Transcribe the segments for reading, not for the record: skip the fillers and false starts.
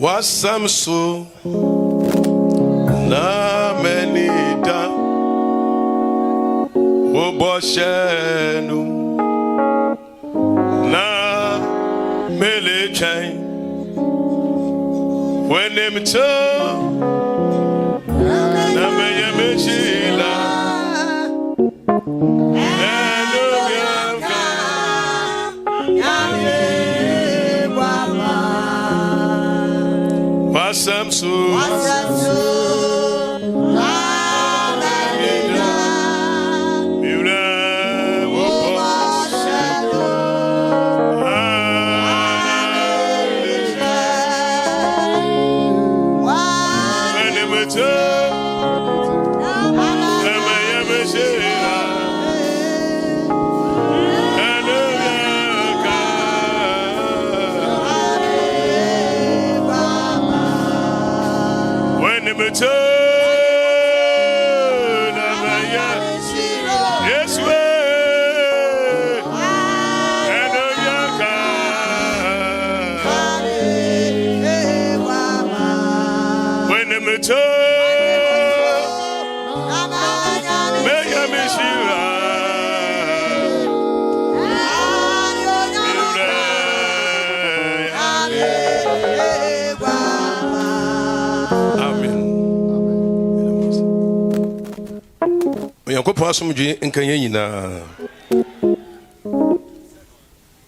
wasamso na menida oboshenu na melechain when him to na meyemeshila wasamsu Yankopɔn asomdwe nkanye nyinaa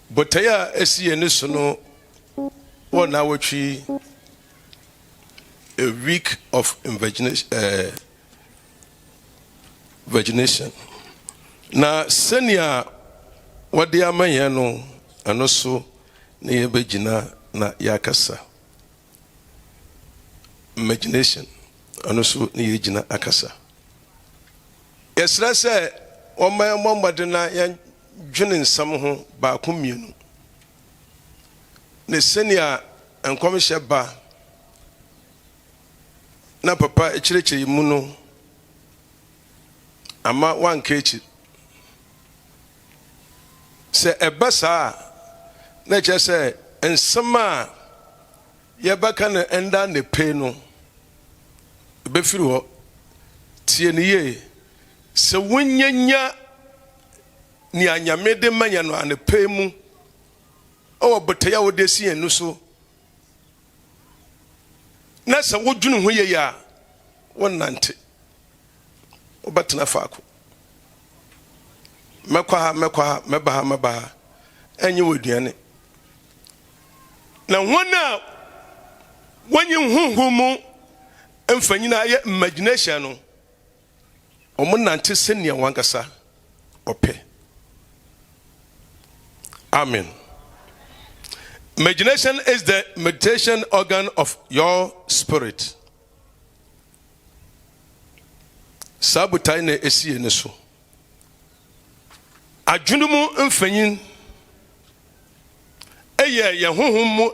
botaya esi ene so no wona wotwi a week of virgination na senia wade amanye no ano so na yebegina na yakasa imagination ano so na yegina akasa. Yes, let's say, on my mama did not join some who ba commune. The senior and commercial bar. Na papa a church muno. Ama one cage. Say a bassa. Let's just say, and summer Yabakan and down the peno. Befiru Tienier. So when yanya ni anyamede manya no anepe mu o botaya wo de si enu so na sa wodwunu ho ye ya wonante obatena faako mekwa meba enye woduane na wona wonye huhumu emfanyina ye imagination no omunante senia wankasa ope. Amen. Imagination is the meditation organ of your spirit. Sabutai ne esi ene so. Adwunumu mfanyin eye ye honhom mu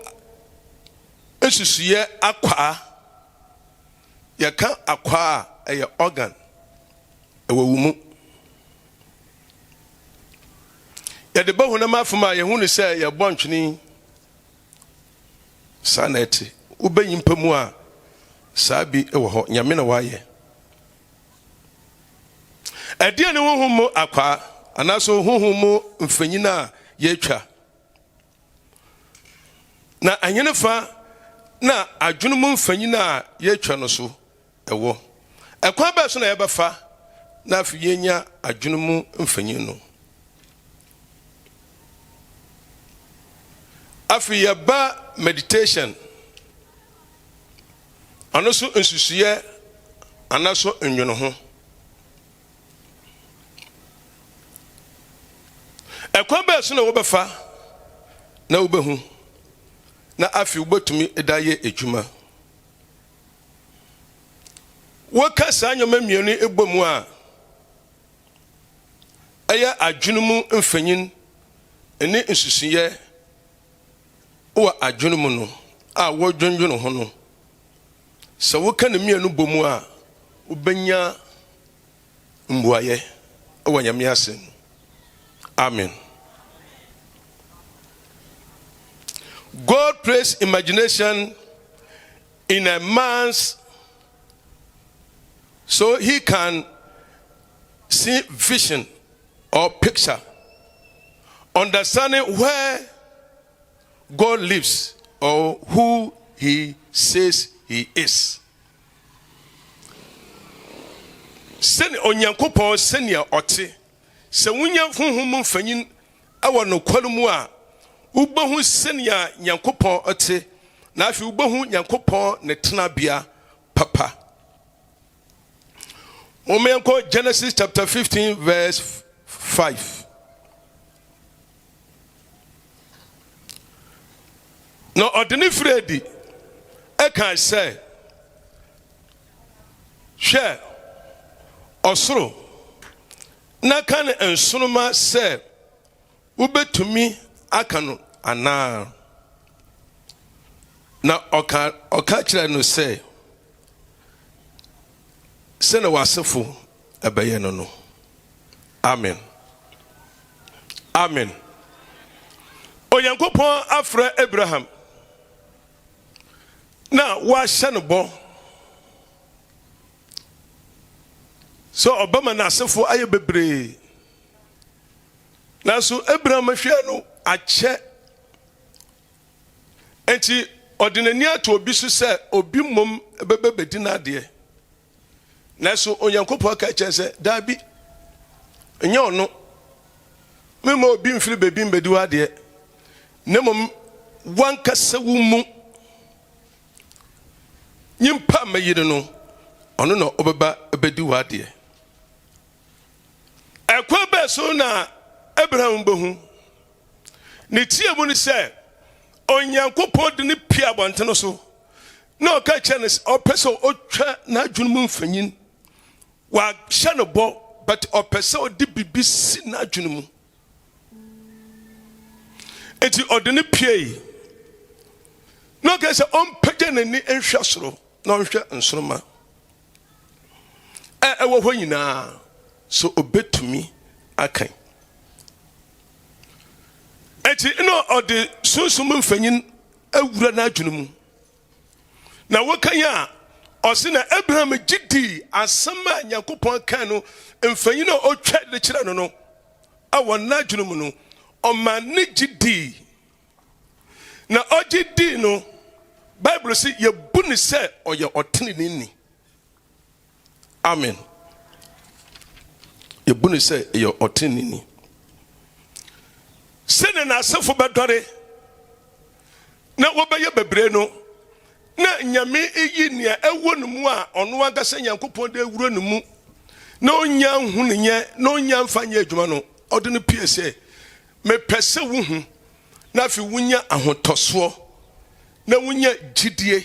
esusuye akwa ye ka akwa eye organ ewumu ya de bahu na mafuma ye hunu se ye bontwini sanete ubanyimpa mu a sabi ewo ho nyame na waye ade ne honhom mu akwa anaso honhom mu mfanyina ye twa na anyenefa na adwunu mu mfanyina ye twa no so ewo ekwa ba so na ye bafa na afiyenya adwunu mu mfanyin no afiyaba meditation anoso nsusuye anaso nwunu ho ekwaba so na wobefa na wobehu na afi wobetumi edaye ejuma wokasa anyoma mienu ebomu a aya adwunumu mfanyin ene nsusuye wa adwunumu no a wodwonwono ho no so woka ne mienu bomu a ubenya mbuaye wa nyame asen. Amen. God praise imagination in a man's, so he can see vision or picture, understanding where God lives or who he says he is. Send onyankopon senia ote se wunya honhom mfanyin awo no kwalumu a ubahu senia nyankopon ote na afi ubahu nyankopon ne tenabia papa. Momenko Genesis chapter 15 verse 5. No ordinary Freddy I can say share osoro na kan ensonoma se ubetumi akano ana na oka kire no se na wasefo ebeye no. Amen. Amen. Onyankopon afra Abraham na wa hye no bo so Obama na asefo aye bebre na so Abraham hwe no ache enti ordinary ato obi so se obi mom bebedi na de na so onyankopon ka che se da bi enye ono memo obi mfiri bebi mbedi wa de na mom wankasa wu mu nyimpa mayire no ono no obeba bedi wa de ekwa be so na Abraham behu ne tie mu ni se onyankopon de ne pia bonteno so na oka chenes opeso otwa na adwunum mfanyin wa hye no bo but opeso de bibisi na adwunum enti odene pie no ka se on page nani enhwa soro na onhwe nsoroma ewo ho nyina so obetumi akan enti no ode sunsum mfanyin awura na adwunum na wokan ya ose na Abraham gidi asama nyankopon kan no mfanyin no otwa de kire no no awo na adwunum no o mani gidi na ogidi no Bible say ye buni se oye otene ni. Amen. Ye buni se ye otene ni. Sene na asefo bedore na wobeye bebre no na nyame eyi nia ewo no mu a ono agase nyankopon de ewuro no mu na onya hu ne nye na onya mfanya adwuma no ode no pie se me pese wo hu na fi wunya ahotoso na wunya gidie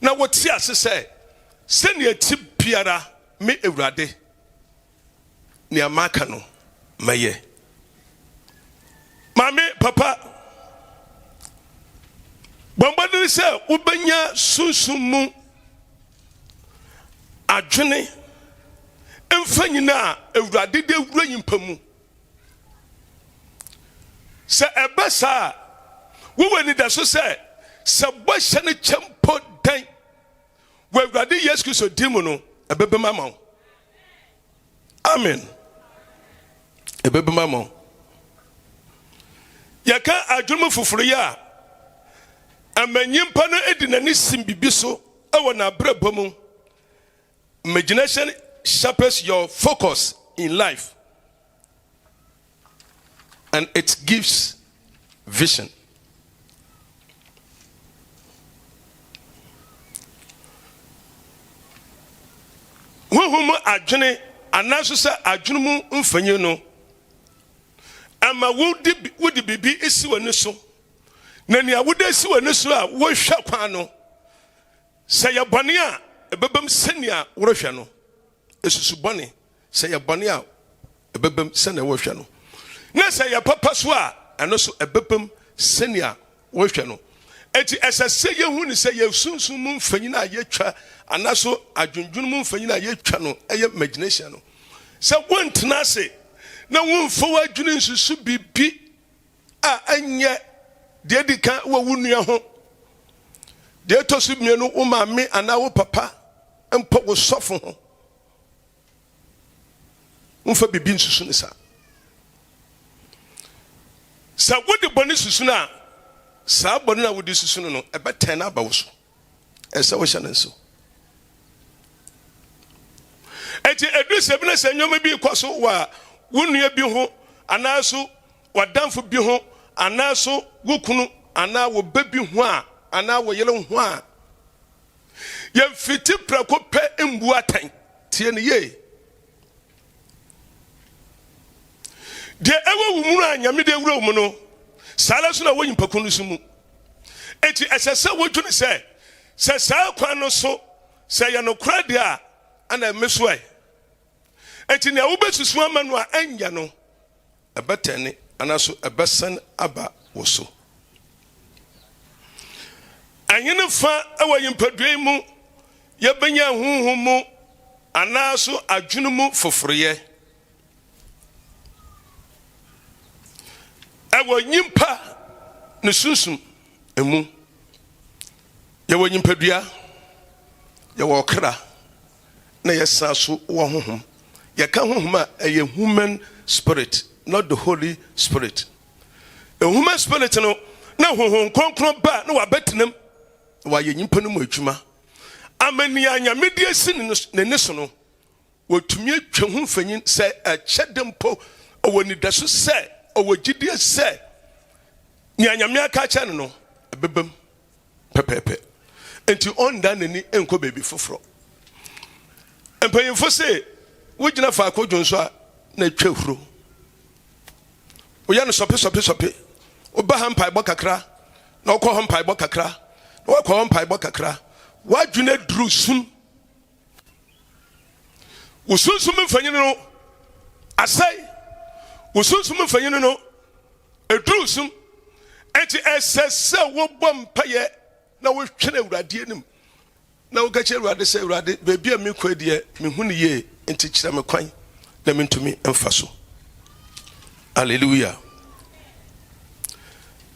na woti asese se ne ati biara me ewurade ne amaka no maye mame papa bombadiri se ubenya sunsumu adwene emfanyina ewurade de ewura yimpamu se ebesa wo wani da so se bo hye ne chempo dan wo ewurade Yesu Kristo dimu no ebebema ma. Amen. Ebebema ma. Yaka adwuma fufuru ya amanyimpa no edinani simbibi so ewo na brabom. Imagination sharpens your focus in life and it gives vision. Huhumu adwene anaso se adwunumu mfanyi no ama wodi bibi esi wani so na nia wodi esi wani so a wo hwa kwan no se ye bone a ebebem senia wo hwa no esusu bone se ye bone a ebebem senia wo hwa no na se ye papa so a eno so ebebem senia wo hwa no eti esese ye hu ni se ye sunsun mu mfanyi na ye twa anaso adwundwun mu mfanyi na ye twa no eye imagination no se wontena se na wonfo wadwune nsusu bibi a anye de dika wo wunua ho de to so mienu wo maame ana wo papa empo wo sofo ho unfa bibi nsusu ne sa wodi boni susu na sa boni na wodi susu no ebeten na ba wo so ese wo hye nso eti edu sebina senyoma bi kwaso wa wonua bi ho anaso wadamfo bi ho anaso wokunu ana wo babi ho a ana wo yele ho a yemfiti prako pe embu atan tie ne ye de ewo wumuru anyame de wura mu no sala so na wo yimpakunu so mu eti esese wodwune se sa kwan no so se ye no kra de a ana meso ai eti ne wo besusu amanu a anya no ebetene anaso ebesen aba wo so anyene fa ewo yimpadue mu ye benya huhu mu anaso adwunu mu foforoye ewo nyimpa ne sunsum emu ye wo nyimpadua ye wo kra na ye saso wo honhom ye ka honhom a ye human spirit, not the Holy Spirit. A human spirit no na honhom konkron ba na wabetenam wa ye nyimpa no mu adwuma amani anyame de asi ne ne so no wotumi atwa ho mfanyin se a chedempo owoni daso se owogide se ni anyame aka cha no bebam pepepe enti on da nani enko baby foforo empanyimfo se wogina fa akodwonso a na atwa huro oya no sope oba hampa ibo kakra na okọ hampa ibo kakra na okọ hampa ibo kakra wadwune duru sum usunsum mfanyine no asai usunsum mfanyine no eduru sum enti esese wo bom paye na wo twene awurade anim na wo gache awurade se awurade beebi a me kwade me hunu ye enti kira me kwan na me ntumi emfaso. Hallelujah.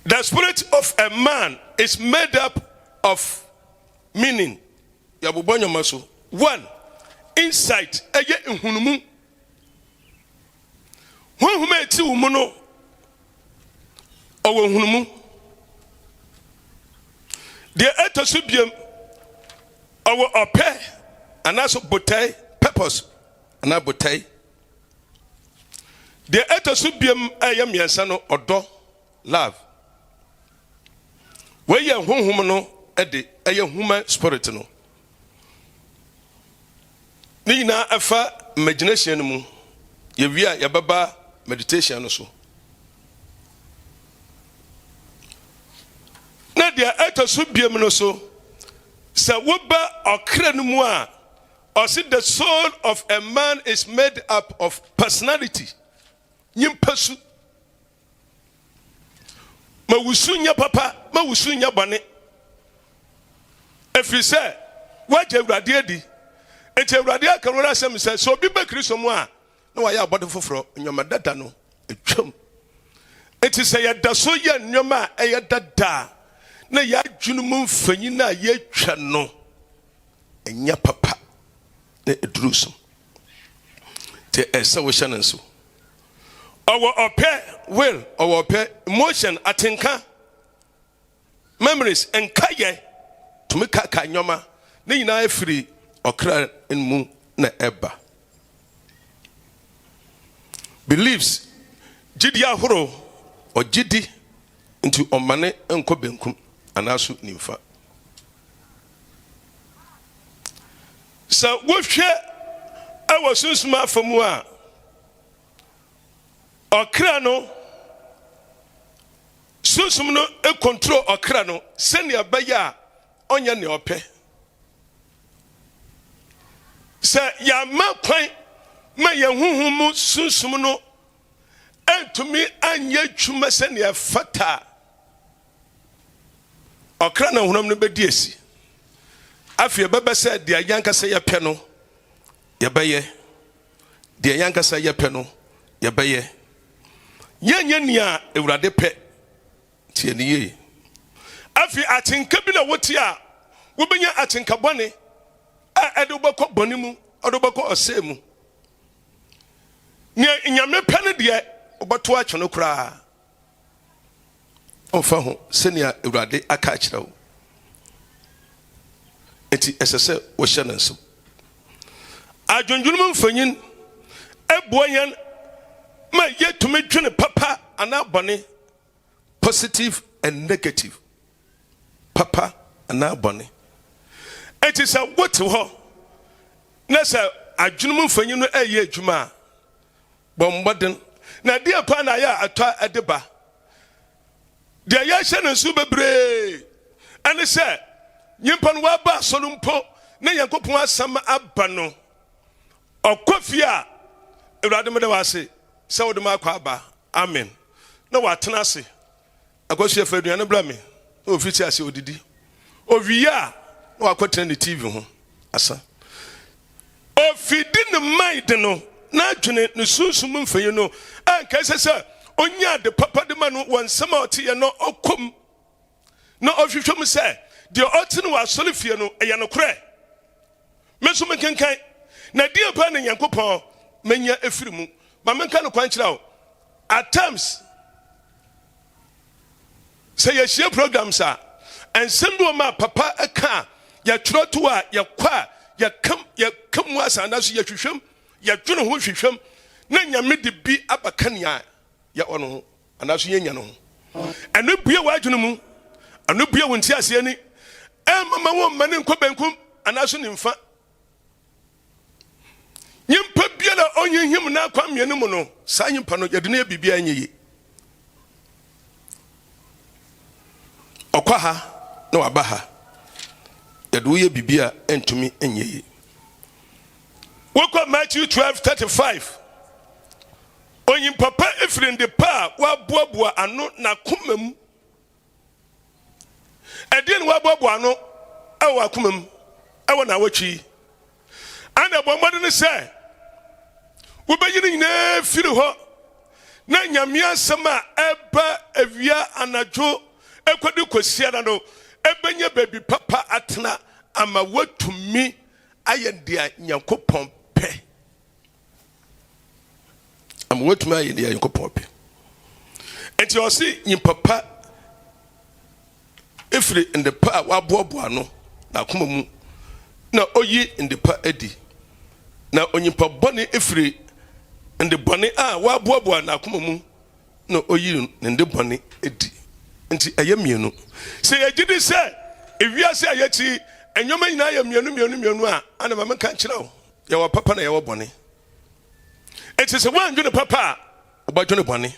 The spirit of a man is made up of meaning. Yabubonyo maso. One, insight. Eye nhunumu. Honhuma eti umuno. Owo nhunumu. The etosubiem. Owo ope. Anaso botai. Purpose. Ana botai. The etosubiem ayam yansano odo. Love. Where ye honhum no ede eye human spirit no ni na afa imagination mu ye wi a ye baba meditation no so na dia etoso biem no so sa woba okra no mu a or see the soul of a man is made up of personality nyimpasu ma wusunya papa ma wusunya bane efise waje awurade adi enti awurade akarora asem se so bi ba kristo mu a na wa ya abode foforo nyoma dada no etwam enti se ya daso ya nyoma eye dada na ya dwunu mu mfanyi na ya twa no enya papa na edurusum te esa wo hye nanso our ope will, our ope emotion, atinka, memories, and kaye to make a kanyoma, nina free or cry in mu na eba. Beliefs, jidia horo or jidi into omane and kobenkum and asu nimfa. So, what share I was so smart for moi. Okra no susum no e control okra no senia baya onya ne ope se ya makwan ma ye huhu mu susum no entumi anya twuma senia fata okra na hunam no bedi esi afie bebe se de yanka se ye pe no ye beye de yanka se ye pe no ye beye yenye nia ewurade pe tie ne ye afi atinka bi na wotia wobenya atenka bɔne a ɛde wobɛkɔ bɔne mu ɔde wobɛkɔ ɔsɛe mu ne nyame pɛ no deɛ wobɛto akye no koraa ɔmfa ho sɛnea awurade aka akyerɛ wo enti ɛsɛ sɛ wɔhyɛ no nso adwendwonum mfanyin ɛboa yɛn ma yɛtumi dwene papa anaa bɔne positive and negative papa anaa bɔne enti sɛ wote hɔ na sɛ adwonum mfanyin no ɛyɛ adwuma a bɔ mmɔden na deɛ pa na yɛ atɔ ɛde ba deɛ yɛhyɛ no nso bebree ɛne sɛ nyimpa no waba asɔre mpo na Nyankopɔn asɛm aba no ɔkɔ fie a awurade mede wase sɛ wode ma akɔ aba amen na watena ase akɔsua fa aduane bra me na ofiti ase odidi owie a na wakɔtena ne TV ho asa ofidi ne mind no na adwene ne sunsum mfanyi no anka sɛ onya de papa de ma no wɔnsɛm a ɔte yɛ no ɔkɔm na ɔhwehwɛ mu sɛ deɛ ɔte no w'asɔre fie no ɛyɛ no korɛ me nso menkenkan na deɛ pa ne Nyankopɔn menya efiri mu ma menka no kwan kyerɛ wo at times sɛ yɛhyia programs a ɛnsɛm bi wɔ ma papa ɛka yɛtwerɛ to a yɛkɔ a yɛkam mu asanda so yɛhwehwɛm yɛdwene ho hwehwɛm na nyame de bi abaka nea yɛ ɔno ho anaso yɛnya no ho ɛno bue w'adwene mu ɛno bue wo nti aseɛ ni ɛmama wo mma ne nkɔ bankum anaso ne mfa nyimpa biara ɔnyehim na akwa mmienu mu no saa nyimpa no yɛde ne bibia nyɛ yi ɔkɔ ha na waba ha yɛde wo yɛ bibia ɛntumi nyɛ yi wokɔ Matthew 12:35 onyin papa efirinde pa waboaboa ano na komam ɛdeɛ ne waboaboa ano ɛwɔ akomam ɛwɔ na watwi ana bɔmmɔde ne sɛ wobɛyi ne nyinaa firi hɔ na nyame asɛm a ɛba awia anadwo ɛkɔde kɔsia na no ɛbɛnya baabi papa atena ama watumi ayɛ deɛ Nyankopɔn pɛ ama watumi ayɛ deɛ Nyankopɔn pɛ enti ɔse nyimpapa efiri ndepa a waboaboa no na akoma mu na oyi ndepa adi na onyimpa bɔne efiri ndebɔne a waboaboa na akoma mu na oyi nde bɔne adi enti ɛyɛ mienu sɛ yɛgye sɛ ewiase a yɛti enyoma nyina yɛ mienu a ana ma menka kyerɛ wo yɛwɔ papa na yɛwɔ bɔne enti sɛ woandwene papa a wobɛdwene bɔne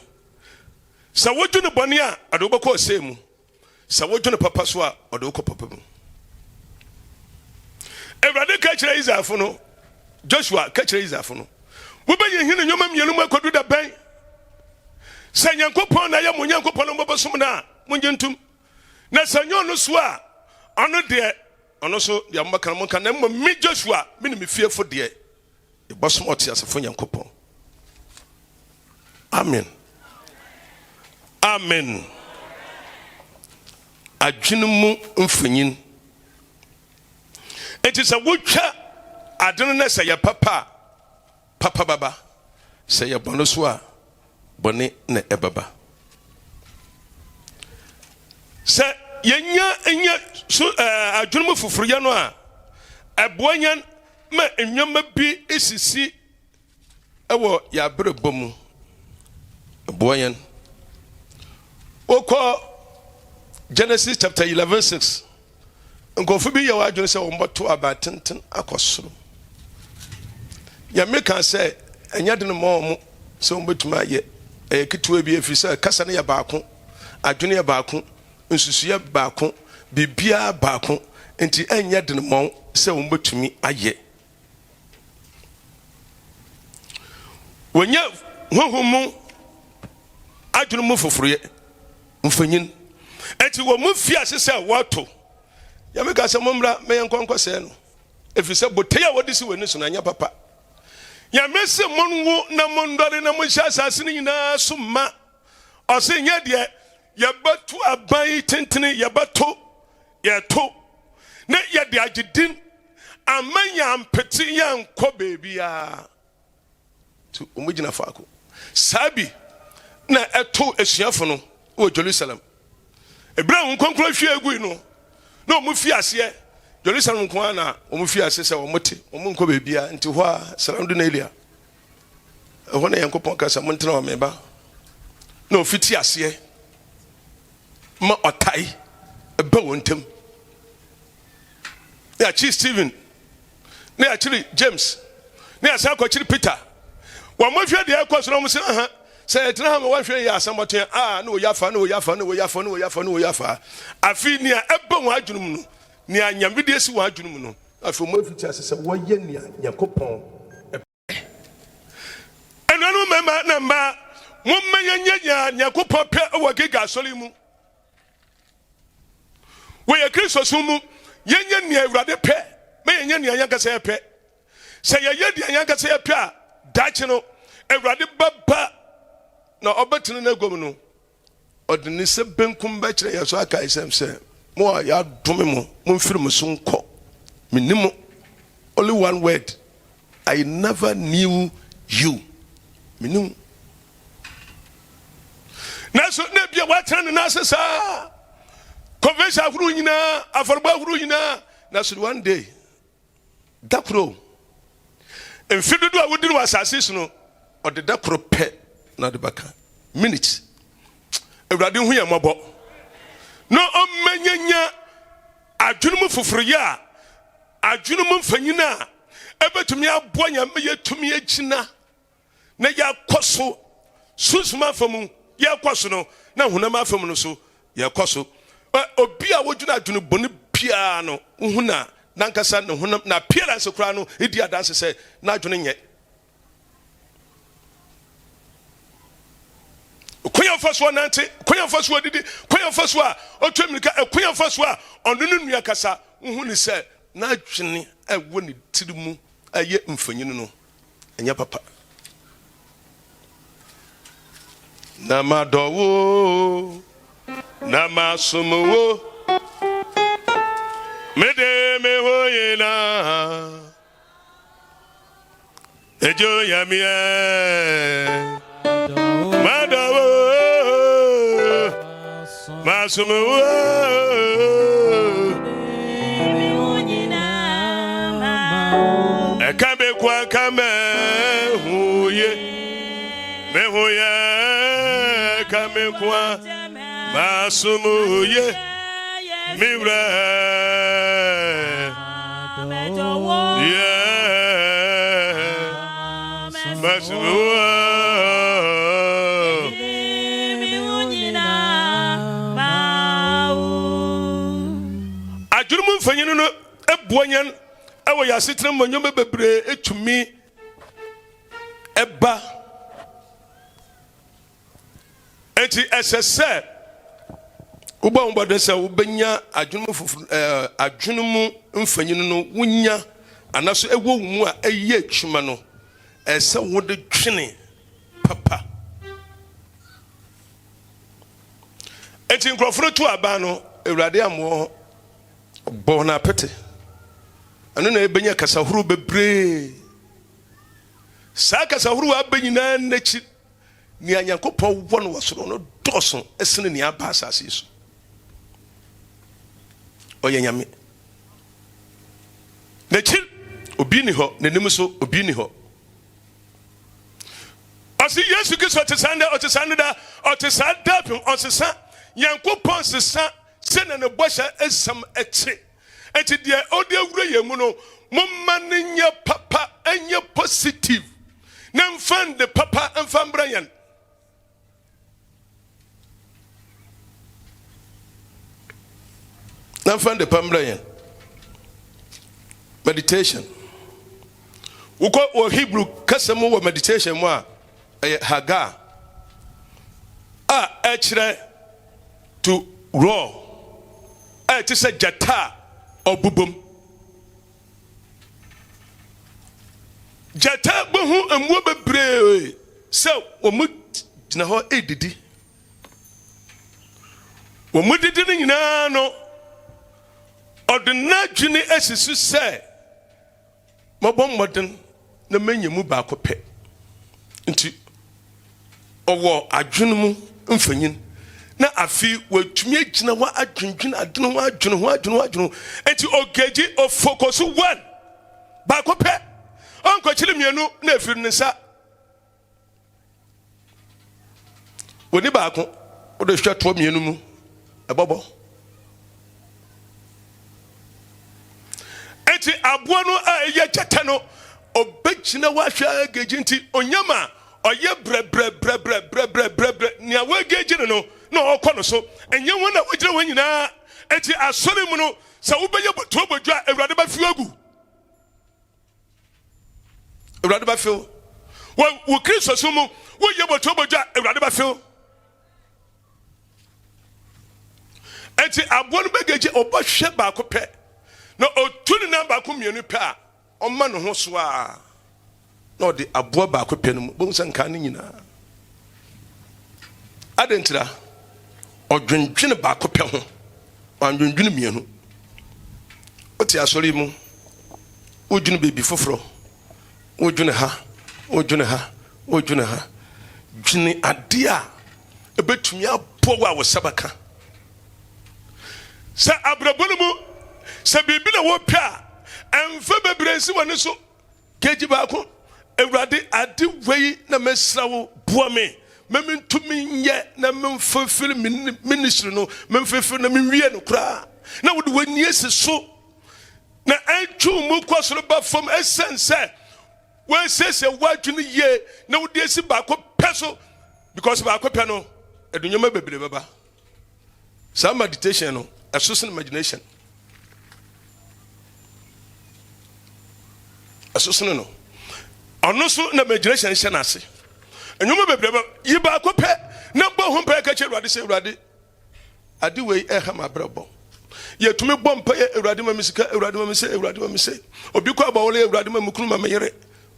sɛ wodwene bɔne a ade wobɛkɔ ɔsɛe mu sɛ wodwene papa so a ɔde wokɔ papa mu Awurade ka kyerɛ Israelfo no Joshua ka kyerɛ Israelfo no wobɛyɛ hene nyoma mmienu mu akɔdu da bɛn sɛ Nyankopɔn na yɛ mo Nyankopɔn no mbɛsom no a mongye ntom na sɛ nyɛ ɔno so a ɔno deɛ ɔno so deɛ mbɛka no monka na mmom me Joshua me ne me fiefo deɛ yɛbɛsom ɔte asefo Nyankopɔn amen amen adwene mu mfanyin enti sɛ wotwa adene na sɛ yɛ papa baba sɛ yɛ bɔne so a bɔne na ɛbaba sɛ yɛnya so adwene mu foforɔ no a ɛboa nya ma nnwoma bi esisi ɛwɔ yɛabrɛbɔ mu ɛboa nya okɔ Genesis chapter 11:6 nkɔfo bi yɛ wadwene sɛ wɔmbɔto aba tenten akɔ soro Nyame ka sɛ ɛnyɛ de no ma ɔmo sɛ wɔmbɛtumi ayɛ ɛyɛ ketewa bi afiri sɛ kasa no yɛ baako adwene yɛ baako nsusuyɛ baako bibia baako enti ɛnyɛ de no ma sɛ wɔmbɛtumi ayɛ wɔnyɛ honhom mu adwene mu foforɔ mfanyin enti wɔ mu fiase sɛ wɔto Nyame ka sɛ mommra mɛyɛ nkɔnkɔ sɛ no ɛfiri sɛ botei a wɔde si w'ani so na nyɛ papa Nyame sɛ monwo na mondɔre na monhyɛ asase no nyinaa so ma ɔse nyɛ deɛ yɛbɛto aban tentene yɛbɛto yɛto na ye de agedin amanya ampeti yanko bebia to omugina faako sabi na eto esuafo no o Jerusalem ebra nkonkro hwe agui no na omufi ase Jerusalem ko na omufi ase se omote omunko bebia nti ho a salamdu na elia ho na yankopon kasa montena o meba na ofiti ase ma otai eba wontem ya chi Stephen na actually James na asa ko chiri Peter wa mo hwe de ekoso no mo se aha se tena ha mo wa hwe ya asamoten na o yafa afi ni a eba wo adwunum no ni anyamede esi wo adwunum no afi mo afiti ase se wo ye ni yakopon enanu mema na ma mo menya yakopon pe wo giga asori mu wo ye Kristo sumu yenye ni Awurade pe me yenye ni anyakasa ye pe se ye ye di anyakasa ye pe a dachi no Awurade baba na obetene na gom no odini se benkum ba kire yeso aka isem se mo ya dome mo mfiri mo so nko minimo only one word, I never knew you. Minim na so na bia watan na sesa convention afuru nyina aforba afuru nyina na so one day dakro emfidudu a wodi no asase no ode dakro pe na de baka minutes Awurade hu yamabo no omanyanya adwunum foforo ya adwunum mfanyina ebetumi abonya yetumi agina na yakoso susuma famu yakoso no na hunama famu no so yakoso obi a wodwuna adwunu boni pia no huna nankasa no hunam na appearance kra no edi adanse se na adwunu nye koyan faso nante koyan faso didi koyan faso a otwemika koyan faso a onunu nua kasa huni se na adwene ewo ne tirimu aye mfanyinu no enya papa na madowo na masumo mede me hoyena ejo yamie madowo masumo ekabe kwa kame huye me huye kame kwa masumuye mibre masumuye ajurumu mfanyinu no ebuonyan ewo yasitram monyome bebre etumi eba enti esese uba umbade se ubenya adwunumu mfanyinu no wunya anaso ewo mu a eye atwuma no ese wode twene papa enti nkroforo to aba no Awurade amo bona apete anu na ebenya kasahuru bebre sa kasahuru abanyina nachi ni anyankopɔ wono wasoro no dɔso esene ni aba asase so oye nyame nachi obi ni hɔ nanim so obi ni hɔ asi Yesu Kristo otesanda pem osesa yankopɔ sesa sene ne bɔhyɛ esam eche enti de odi awura yemu no momma nya papa enye positive na mfan de papa mfan branyan na mfan de pambrayan meditation uko Hebrew kasemu wa meditation mu a haga a echre to raw a ti se jata obubum jata bohu amwo bebre se omu gina ho edidi omu didi ni nyina no Ordinary juni esisu say mobom modern na menye mu ba kope nti owo adwene mu mfanyin na afi watumi agina wa adwendwen adwene ho adwene nti ogeji o focus one ba kope onko chiri mienu na afiri nsa woni ba ko o de hwa to mienu mu ebobo enti aboa no a eye kyeta no obegina wa hwa ageji nti onyama oye bre ni awageji no na okọ no so enye won na wogire won nyina enti asore mu no sa wobeye boto bodwa ewrade ba fi agu ewrade ba fi wo Kristo so mu wo ye boto bodwa ewrade ba fi enti abo no begeji obahwe ba ko pe na otuni na ba ko mienu pe a omma no ho so a na odi abo ba ko pe no mu bo nsanka ne nyina adentira odwendwene ba ko pe ho andwendwene mienu oti asori mu wodwene bebi foforo wodwene ha dwene ade a ebetumi abo wa wo sabaka sa abrabonu mu sa bibi na wo pia emfa bebrensi woni so keji ba ko ewrade ade wei na mesra wo boa me memintumi nye na memfefil ministry no memfefil na menwie no kra na wode wani ese so na antu mu kwasoro ba fam essence we sese wadwene ye na wode esi ba ko peso because ba ko pe no edunyoma bebre baba some meditation no associate imagination associate no ono so na imagination hye na ase enyoma bebrebe yiba ko pe na bo ho pe ka che Ewurade se Ewurade ade wei eha ma brebo ye tumi bom pe Ewurade ma misika Ewurade ma mise Ewurade ma mise obi ko abawole Ewurade ma mukunu ma meyere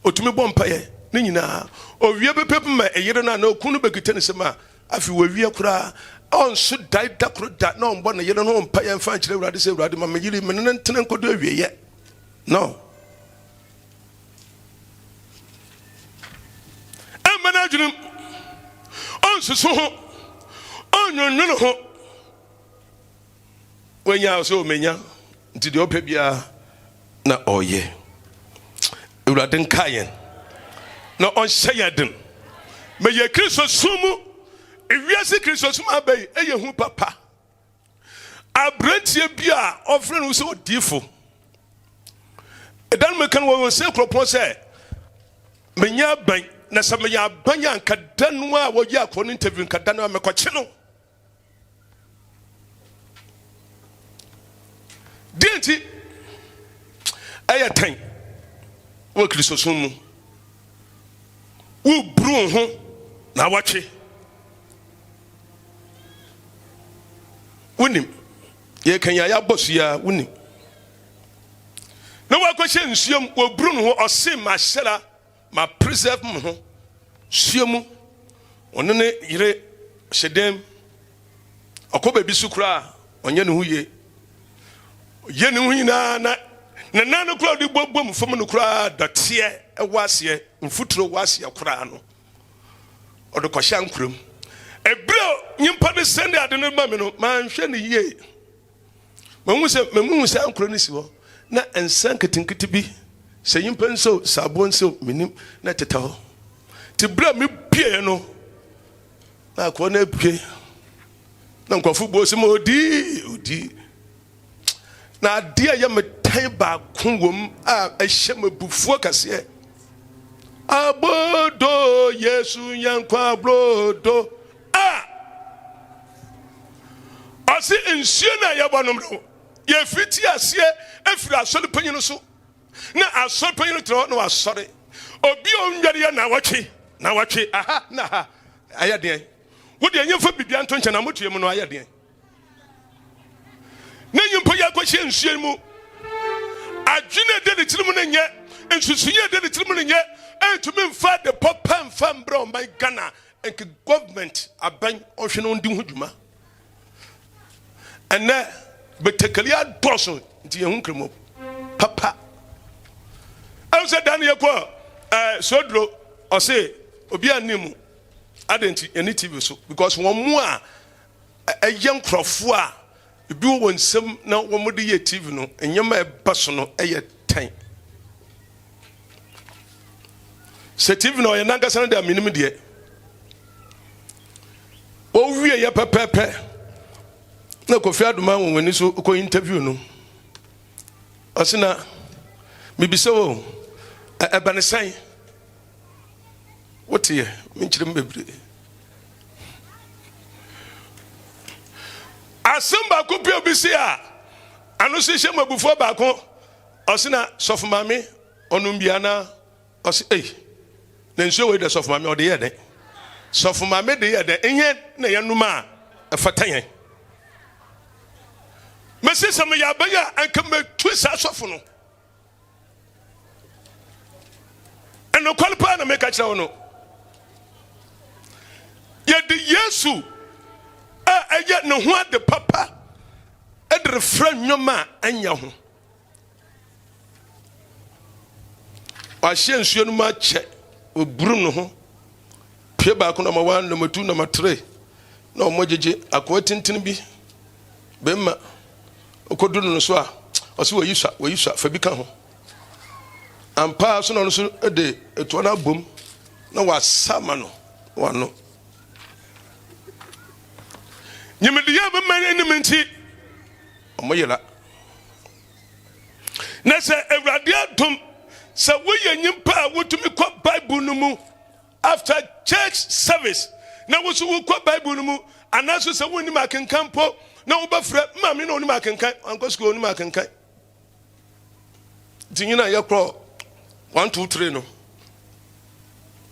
otumi bom pe ne nyina owie bepep ma eyere na okunu begite ne sema afi wawie kura on so dai da kuro da na on bo na yere no on pa ye mfa kire Ewurade se Ewurade ma meyere me ne ntene nkodo awie ye no management on so on no ho wenya so menya nti de opa bia na oye Ewurade nkayen na on hyeyeden me ye Kristo sumu ewiase Kristo sumu abai eye hu papa abrantie bia ofre no so difo edan me kan wo se kropon se menya ban na sama ya banya nkadanu a wo ya ko interview nkadanu a mekoche no denti ayatan wo Kristo sumu wo bru ho na wache wonim ye kan ya bosu ya wonim na wa ko hye nsuom wo bru ho ose ma hyera ma preserve mu ho suemu ono ne yire hyedem akoba bi sukura onye ne hu ye ne hu nyina na nanu kura de bobom fam no kura dote e wase mfuturo wase kura no odo kohya nkuram ebro nyimpa de sende ade no ma me no ma nhwe ne ye mamu se ankura ne si ho na ensan ketinkiti bi se nyimpa nso sabo nso minim na teta ho ti bra me pie no na ko na pie na nkofu bo se mo odi na dia ya metan ba kunwom a ehye mabufuo kase abodo Yesu yankwa brodo ase nsuo na ya bonom no ye fiti ase efiri asole panyin so na asole panyin tro no asore obi onware na wache aha na ha ayade wo de nyemfa bibia nto nche na motue mu no ayade na nyimpo ya kwahye nsuo mu adwene de ne tirimu ne nye nsusuye de ne tirimu ne nye entumi mfa de popa mfa mbra my Ghana enke government aban ohwe no ndi ho dwuma ene betekalia doso nti yɛn kremo papa I said Daniel ko sodro ɔse obi anim adenti any TV so because one more a young crofo a bi won nsem na wo mo de ye TV no enyema eba so no eye tan se TV no ye nanga san da minim de o wie ye pepepe na Kofi Adoma woni so ko interview no asina mibisa wo ebane san what ye minchire mbebre asamba ko pia bi se a anu se hye mabufo ba ko osina sofumame onumbia na osi na nsuo we de sofumame o de ye den sofumame de ye den enye na ye numa afatan mesi sama ya banya anka metu sa sofo no eno kwalpa na meka kira wono ye de Yesu aya no ho ade papa edre fra nwoma anya ho wa hye nsuo no ma che oburu no ho pie ba ko na ma 1 na ma 2 na ma 3 na o mojeje akwa tintin bi bemma okodu no so a o se wo yiswa fa bi ka ho ampa so no so de eto na bom na wa sama no wa no nyimediya be man enimenti omoyela na se ewrade adom se woye nyimpa a wotumi kwa Bible no mu after church service na wo so wo kwa Bible no mu anaso se woni makenkan po na wo bafra mame na woni makenkan ankosko woni makenkan dinyina yakro 1 2 3 no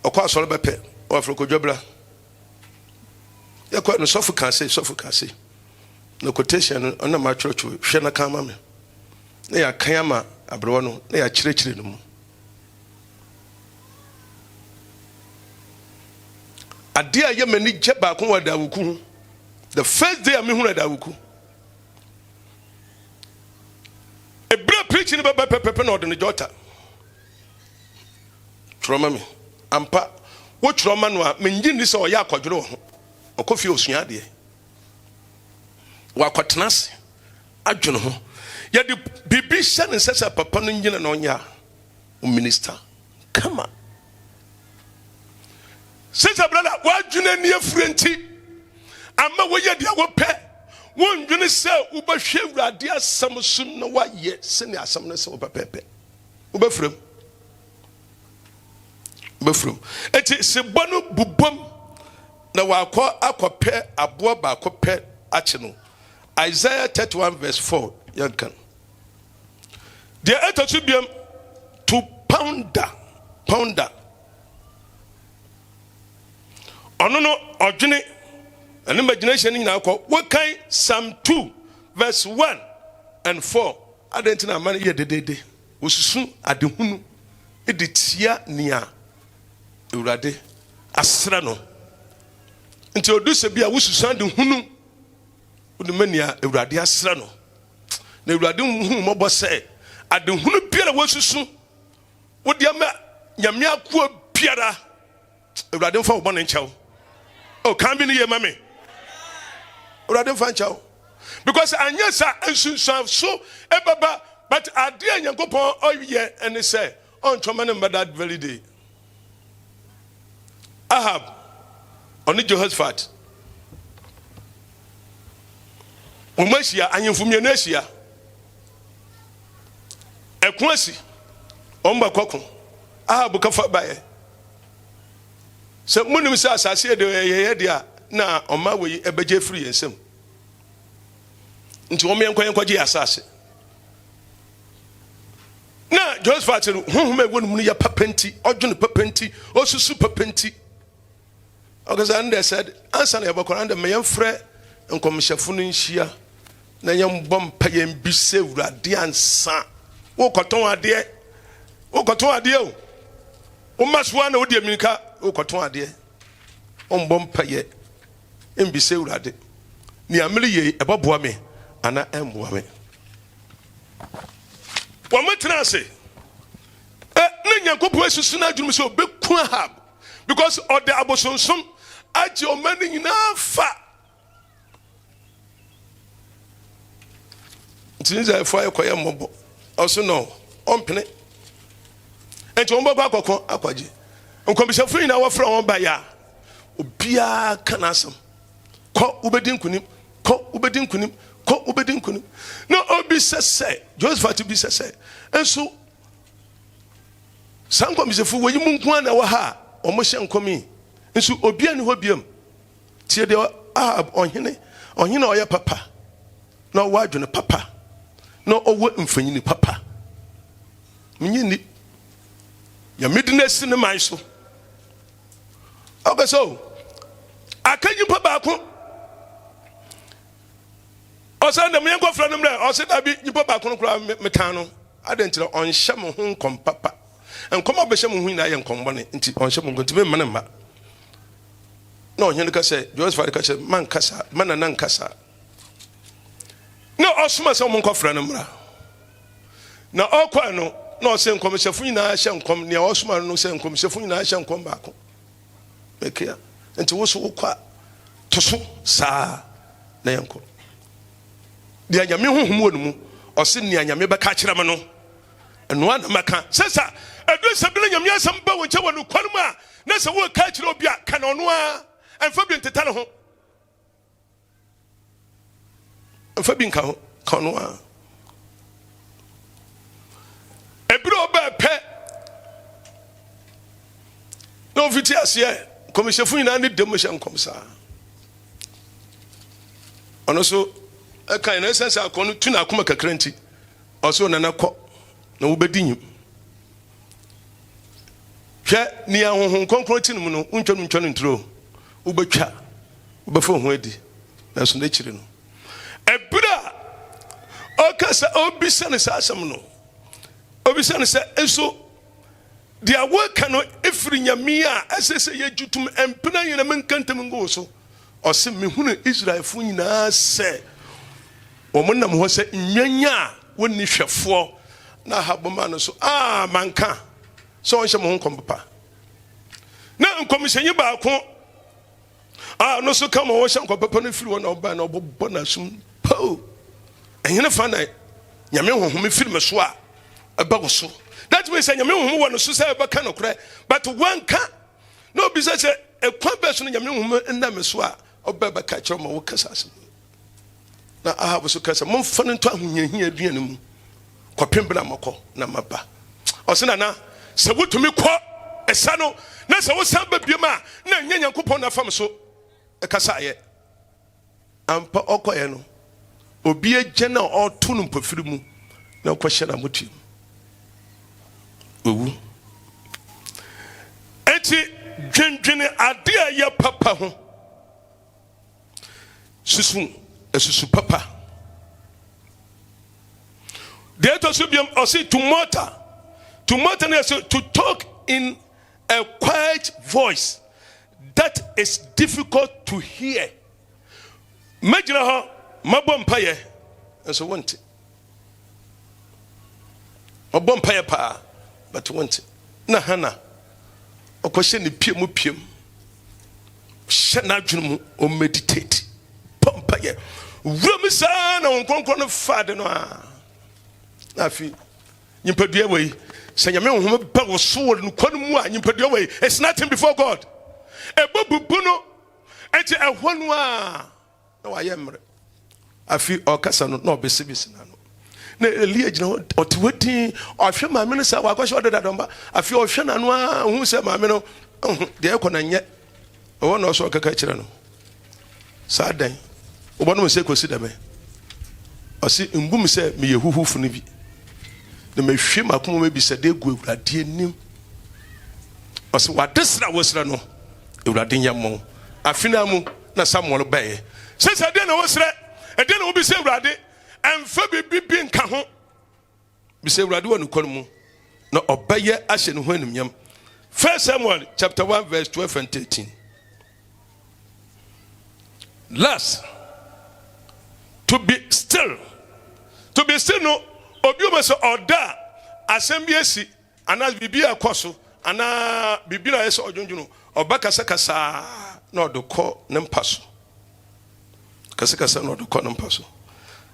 okwa asore bepe o afro kodwabra yakwa no sofu kan say no quotation on my church hwe na kan ma me na ya kan ama abrewo no na ya kirekire no mu ade a ye mani gye ba ko wa dawuku the first day me hu na dawuku ebra preaching ba pepe na odene jota troma me ampa wo troma no a mengi ni se o ya akwadwere ho okofi osua de wa kwatenase adwene ho ya de bibi hye ne sesa papa no nyina na onya o minister kama sesa brother wa dwene ne afurenti ama wo ye de wo pe wo ndwene se wo ba hwe Awurade asam sum na wa ye se ne asam no se wo pepepe wo ba frem eti se bono bubom na wakọ akọpẹ abo ba akọpẹ achi no Isaiah 31 verse 4 yankan the etotu biam to pounder ono no odwene ene imagination ni na akọ wokan Psalm 2 verse 1 and 4 adentina man ye dedede osusu adehunu editia nia Awurade asra no nti oduse bia wosusan de hunu odumania Awurade asra no na Awurade hu mobo se ade hunu biara wosusu wodi ama nyame akwa biara Awurade mfa wo ne nchaw o kan bi ne ye mame Awurade mfa nchaw because anya sa ensunsan so ebaba but ade Nyankopon oye ene say on choma ne that very day Ahab oni Jehoshaphat umashia anyimfumye na asia ekwasi omba kokon Ahab ka fa bae se munim se asase de ye de na oma we ebeje free ensem nti wome enkwaje asase na Jehoshaphat huhum ewonum ya papenti odwene papenti osusu papenti because and said answer na yabakora and me yemfrɛ nkomhyɛfo no nhia na yembom payem bi se Awurade ansa wo kɔtɔn ade o wo maswa na wo de aminka wo kɔtɔn ade ombom paye embi se Awurade ni amele ye eboboa me ana emboa me Wamatena ase. Na Nyankopɔn asusu na adwuma so obeku Ahab because of the abosonsom agye omani nyina fa. Tinza efo ayekoye mmobo. Also no, ompene. Enti ombo ba akokon akwaje. Nkombisafo nyina wofra won ba ya. Obia kanasam. Ko ubedin kunim, ko ubedin kunim, ko ubedin kunim. No obi sese, Joseph to be sese. Enso sanko misefo wayi munku ana wa ha omo hye nkomi nso obia ne ho biam tie de ohene oye papa na owa adwene papa na owo mfanyini papa menyini ya medina sine man so ogaso akanyi papa ko osanda me yanko fra no mre oseda bi nyi papa ko kura mekan no adentire onhye mo ho nkom papa enkoma behye mo hu na ye nkombone nti onhye mo nkonti me mane ma na onhye ka se Joseph ka se man kasa man nan kasa na osuma se mo nkofra no mra na okwa no na ose nkom hyefu nyina hye nkom ne osuma no se nkom hyefu nyina hye nkom ba ko mekia nti wo so okwa toso sa na yanko dia nyame honhom wonu mu ose ne nyame beka kire me no eno ana maka sesa edu sabile nyame asam ba wonche wonu kwanum a na se wo ka kire obi a ka no no a emfa bi ntetale ho emfa bi nka ho ka no a ebiro ba pe no fiti ase komishefu nyina ne dem hye nkomsa ono so aka na sense akonu tuna akoma kakranti oso na nakọ na wobedinyu hwe ni ahonhon konkron ti no no untwanu ntro wobetwa wobefo ho adi na so na chire no ebira okasa obisa ne sa asam no obisa ne sa eso dia waka no efiri nyame a asese yejutum empena yena menkantem ngo so ose mehunu Israelfo nyina se omonam ho se nwanya woni hwefo na haboma no so manka so onhye mo nkom papa na nkomishenyi ba ko no so kama wo hye nkom papa no firi wona oba na obobbo na sum po ehene fa na nyame honhom firi me so a eba go so that means nyame honhom wo no so say eba ka no kure but wanka no bi say ekwa be so nyame honhom na me so a oba ba ka kire mo wo kasa asem na Ahab so kasa mo fa no to ahonyahia aduane mu kwapembra makọ na maba osena na se wotumi kọ esa no na se wo samba biema na nya Nyankopon na fam so ekasa aye ampa okoye no obi agye na oto no mpafiri mu na kwahye na motim owu enti dwendwene ade aye papa ho susu papa the other should be to mutter to talk in a quiet voice that is difficult to hear. Imagine how mabom paye and so want it. Mabom paye pa but want it. Na hana o question the piem shana dwunu o meditate pom paye rumisa na wonkonkon fade no a afi nyimpadua wey se nyame honhom ba wo so wo no kwanu mu a nyimpadua wey it's nothing before God ebobubu no enti ehonu a na wa yemre afi okasa no na obesibisi na no na Elia gina otwati ohwe maame no sa wa kwahye odeda domba afi ohwe na no a hu se maame no de ekona nye wo na so kaka kire no sa dan obono me se kosi deme osi mbum se me yehuhufu no bi na me hwe makomo me bi se de gu Ewurade anim osi wadesra wosra no Ewurade nyammo afina mu na Samuel bae se de na wosra e de na wo bi se Ewurade emfa bibi nka ho bi se Ewurade wonu kon mu na obaye ahye ne ho animnyam 1 Samuel chapter 1 verse 12 and 13 last to be still no obi so oda asem bi esi ana bibi akoso ana bibi na yeso odwonjono obakasa kasa na odokọ ne mpaso kasa na odokọ ne mpaso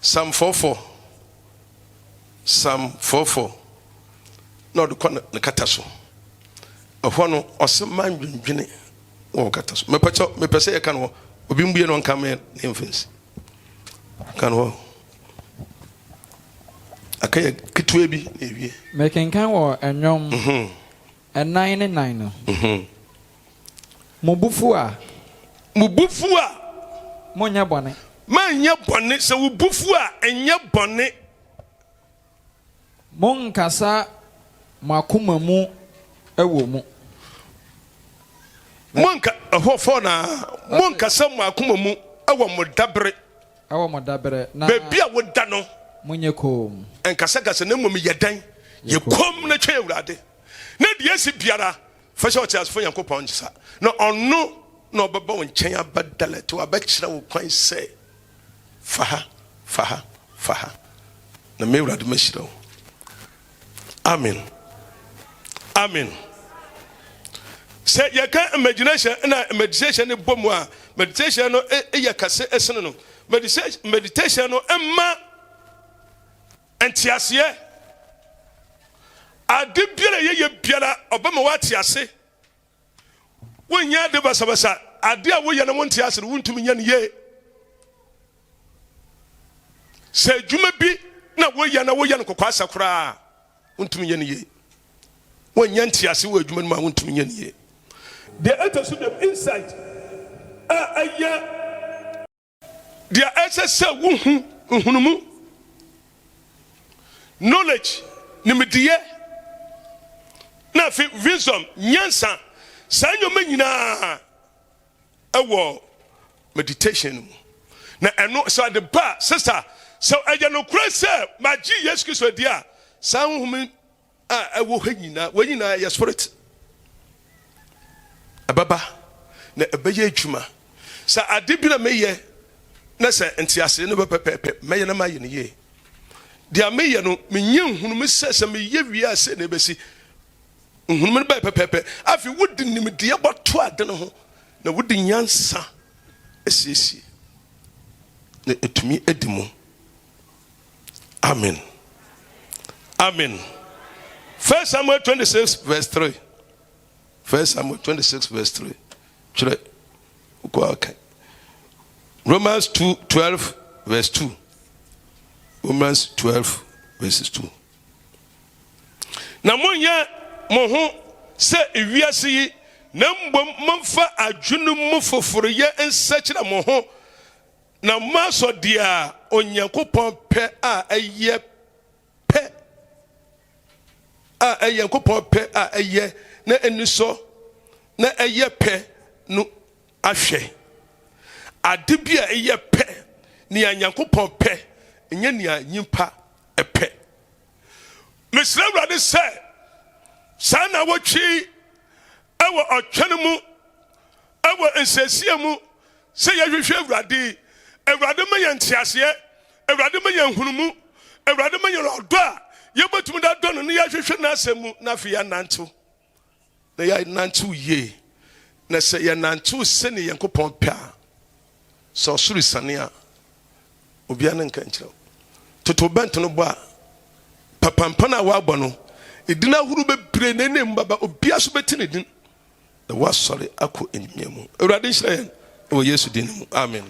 Psalm 44 na odokọ ne kataso ohwo no oseman dwendwene wo kataso mepese ye kan wo obi mbue no nka me ne mfensi kan wo akaya kitwe bi na ewie mekenkan wo enwom enan ne nan no mubufu a monya bone manya bone se wubufu a enya bone monkasa makoma mu ewo mu monka hofo na monkasa makoma mu ewo modabre na bebi a woda no munye kom enkasa na mmom yedan ye kom na twa Awurade na de esi biara fa sha otias fo Yankopɔn nsa na ɔno na ɔbɛba wo nkyɛn abadala to abɛkyerɛ wo kwan sɛ faha na me Awurade mahyira wo amen sɛ yɛka imagination na meditation ne bomu a meditation no ɛyɛ kase ɛsene no meditation no ɛma antiaseɛ ade biara yɛyɛ biara ɔbɛma watiase wonya de basabasa ade a woyɛ na wontiase no wontumi nya ne ye sɛ dwuma bi na woyɛ no kokwa asakora wontumi nya ne ye wonya ntiase wo adwuma no ma wontumi nya ne ye the enter to them insight aya dia ɛsɛ wohunumu knowledge nimdiye na fi wisdom nyansa sanyoma nyina ewo meditation mu na eno so the bar sister so aja no kura se maji Yesu Kristo dia sanhum ewo hanyina wanyina ya spirit ababa na ebeye adwuma sa ade bi na meye na se entiase no pepepe meye na maye ne ye dia meye no menye hunum se meye wi ase na besi hunum ba pepepe afi wodi nimde boto ade no ho na wodi nyansa esiesi na etumi edimu amen 1 Samuel 26 verse 3 1 Samuel 26 verse 3 chere ko okay Romans 12 verse 2 Romans 12 verses 2 na monya mo ho se ewiase yi na mbom momfa adwunu mu foforo ye ensakira mo ho na maso dia Onyankopɔn pɛ a ɛyɛ pɛ a Onyankopɔn pɛ a ɛyɛ na eniso na ɛyɛ pɛ no ahwɛ ade bi a ɛyɛ pɛ ni Onyankopɔn pɛ enye ni nyimpa ɛpɛ mesra Awurade sɛ sana wotwi ewo ɔtwene mu ewo nsesie mu sɛ yɛhwehwɛ Awurade ma yɛ ntiaseɛ Awurade ma yɛ nhunumu Awurade ma yɛ ɔdɔ a yɛbɛtumi da dɔ no ne yɛhwehwɛ n'asɛm mu na afei yɛnantew na yɛnantew yie na sɛ yɛnantew sɛne Nyankopɔn pɛ a sɛ ɔsoro sane a obia ne nka nkyerɛw toto bɛnto no bɔ a papampa no a wɔabɔ no edina huru bebree na enem baba obia so beti ne din na wasɔre akɔ enyimia mu Awurade nhyira yɛn wɔ Yesu din mu amen.